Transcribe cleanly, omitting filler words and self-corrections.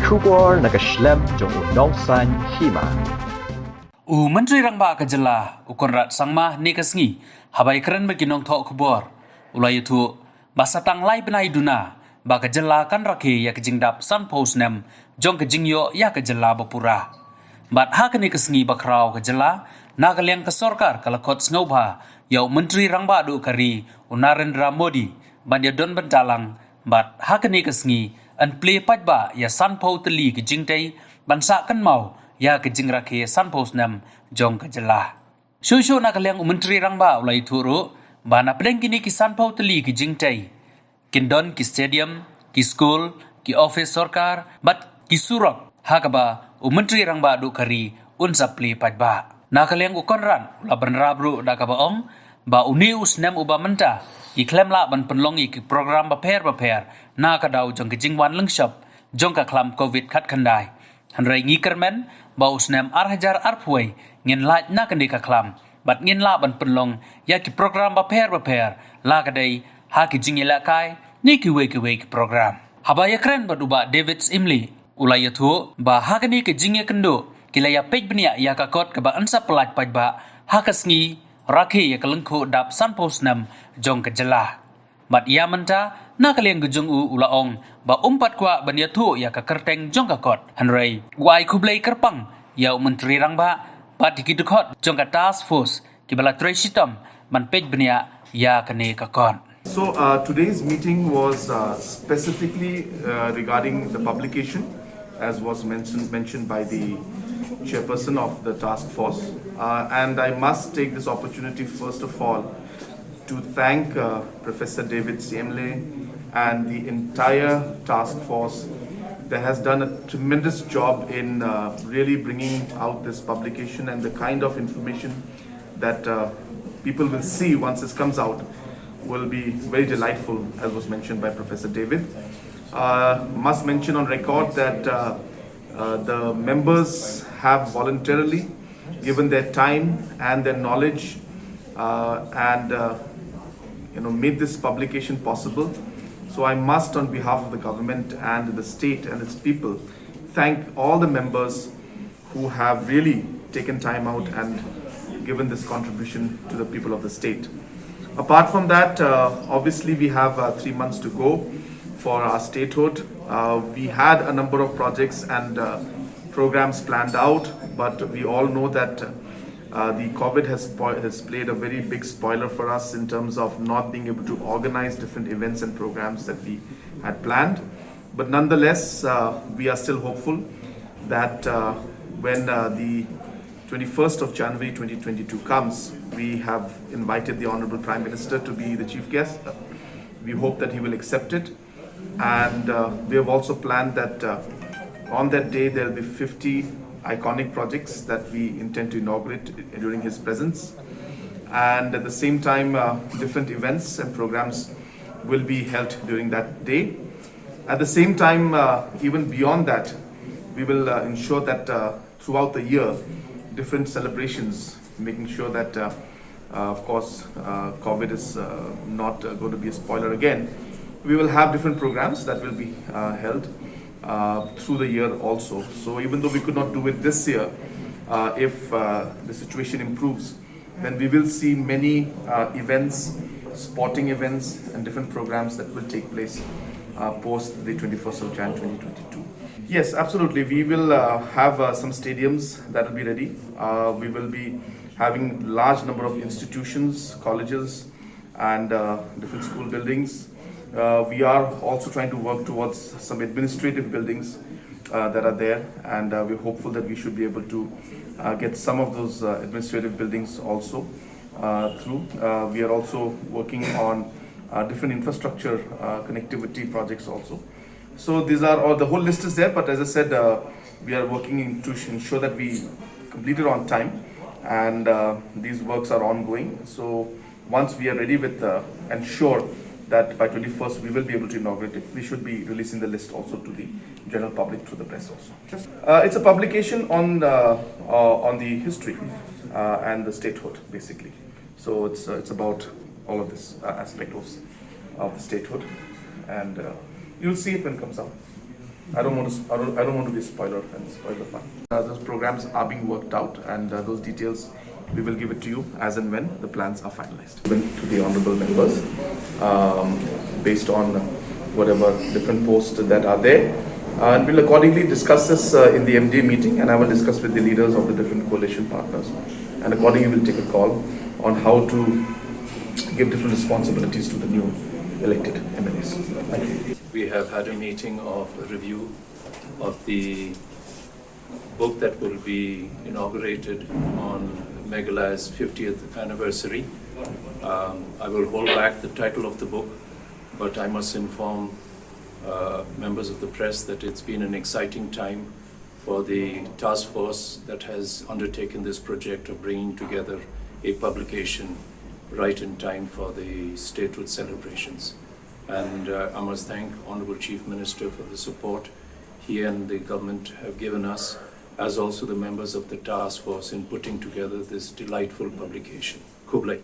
Shubor nakaslem jong nongsan hima. Menteri Rangba Kajala ukonrat sangma ni kasngi habai keren beginong thok kubor ulai itu basatang lai benai duna ba Kajala kan rakhi ya kejingdap san post nem jong kejingyo ya Kajala bapura bat ha kani kasngi bakrau Kajala nagaliang ke sorkar kalakot sngoba yau Menteri Rangba du kari Narendra Modi bandia don bentalang bat ha kani kasngi an play pajba ya san po teli kejingtai bansa kan mau ya kejing rakhi san post nam jong Kajala shushu nakaliang Menteri Rangba ulai turu bana pedeng kini ki san po teli kejing tai kindon ki stadium ki school ki office sorkar bat ki surok hakaba Menteri Rangba du kari unsa pli pajba nakaliang ukonran ula benrabru dakaba ong ba unius nam uba menta iklem la ban penlongi ki program baper na kadau jong kejing wan lengshop jong ka klam covid khat khandai hanrai ngi kermen baus nem arhajar arpui ngin la na kandi ka klam bat ngin la ban penlong ya ki program baper la kadai ha ki jingila kai ni ki we ki program habaya kren baduba Davids Imli ulayatu ba ha kani ki jinge kendo kilaya pej bnia ya ka kot ka ba ansa pelaj pajba ha kasngi rakhi ya kalengko dap san post nam jong Kajala bat ia menta na kaliang gujung ulaong ba umpat kwa bania tu ya ka kerteng jong ka kot hanrei wai kublai kerpang ya Menteri Rangba bat dikidukot jong ka task force kibala tresitam man pej bania ya kane ka kon. So today's meeting was specifically regarding the publication, as was mentioned by the chairperson of the task force. And I must take this opportunity first of all to thank Professor David Siemle and the entire task force that has done a tremendous job in really bringing out this publication and the kind of information that people will see once this comes out will be very delightful, as was mentioned by Professor David. Must mention on record that the members have voluntarily given their time and their knowledge and made this publication possible. So I must, on behalf of the government and the state and its people, thank all the members who have really taken time out and given this contribution to the people of the state. Apart from that, obviously we have 3 months to go for our statehood. We had a number of projects and programs planned out, but we all know that the COVID has played a very big spoiler for us in terms of not being able to organize different events and programs that we had planned. But nonetheless, we are still hopeful that when the 21st of January 2022 comes, we have invited the Honorable Prime Minister to be the chief guest. We hope that he will accept it. And we have also planned that on that day there will be 50 iconic projects that we intend to inaugurate during his presence. And at the same time, different events and programs will be held during that day. At the same time, even beyond that, we will ensure that throughout the year, different celebrations, making sure that, of course, COVID is not going to be a spoiler again. We will have different programs that will be held through the year also. So even though we could not do it this year, if the situation improves, then we will see many events, sporting events and different programs that will take place post the 21st of Jan 2022. Yes, absolutely. We will have some stadiums that will be ready. We will be having large number of institutions, colleges and different school buildings. We are also trying to work towards some administrative buildings that are there, and we're hopeful that we should be able to get some of those administrative buildings also through. We are also working on different infrastructure connectivity projects also. So these are all, the whole list is there, but as I said, we are working to ensure that we complete it on time, and these works are ongoing. So once we are ready with and sure that by 21st we will be able to inaugurate it, we should be releasing the list also to the general public through the press also. It's a publication on the history and the statehood basically. So it's about all of this aspect of the statehood, and you'll see it when it comes out. I don't want to be a spoiler and spoil the fun. Those programs are being worked out, and those details we will give it to you as and when the plans are finalized. To the honourable members, based on whatever different posts that are there, and we'll accordingly discuss this in the MD meeting, and I will discuss with the leaders of the different coalition partners, and accordingly we'll take a call on how to give different responsibilities to the new elected MLAs. Thank you. We have had a meeting of a review of the book that will be inaugurated on Meghalaya's 50th anniversary. I will hold back the title of the book, but I must inform members of the press that it's been an exciting time for the task force that has undertaken this project of bringing together a publication right in time for the statehood celebrations. And I must thank Honorable Chief Minister for the support he and the government have given us, as also the members of the task force in putting together this delightful publication. Kublai.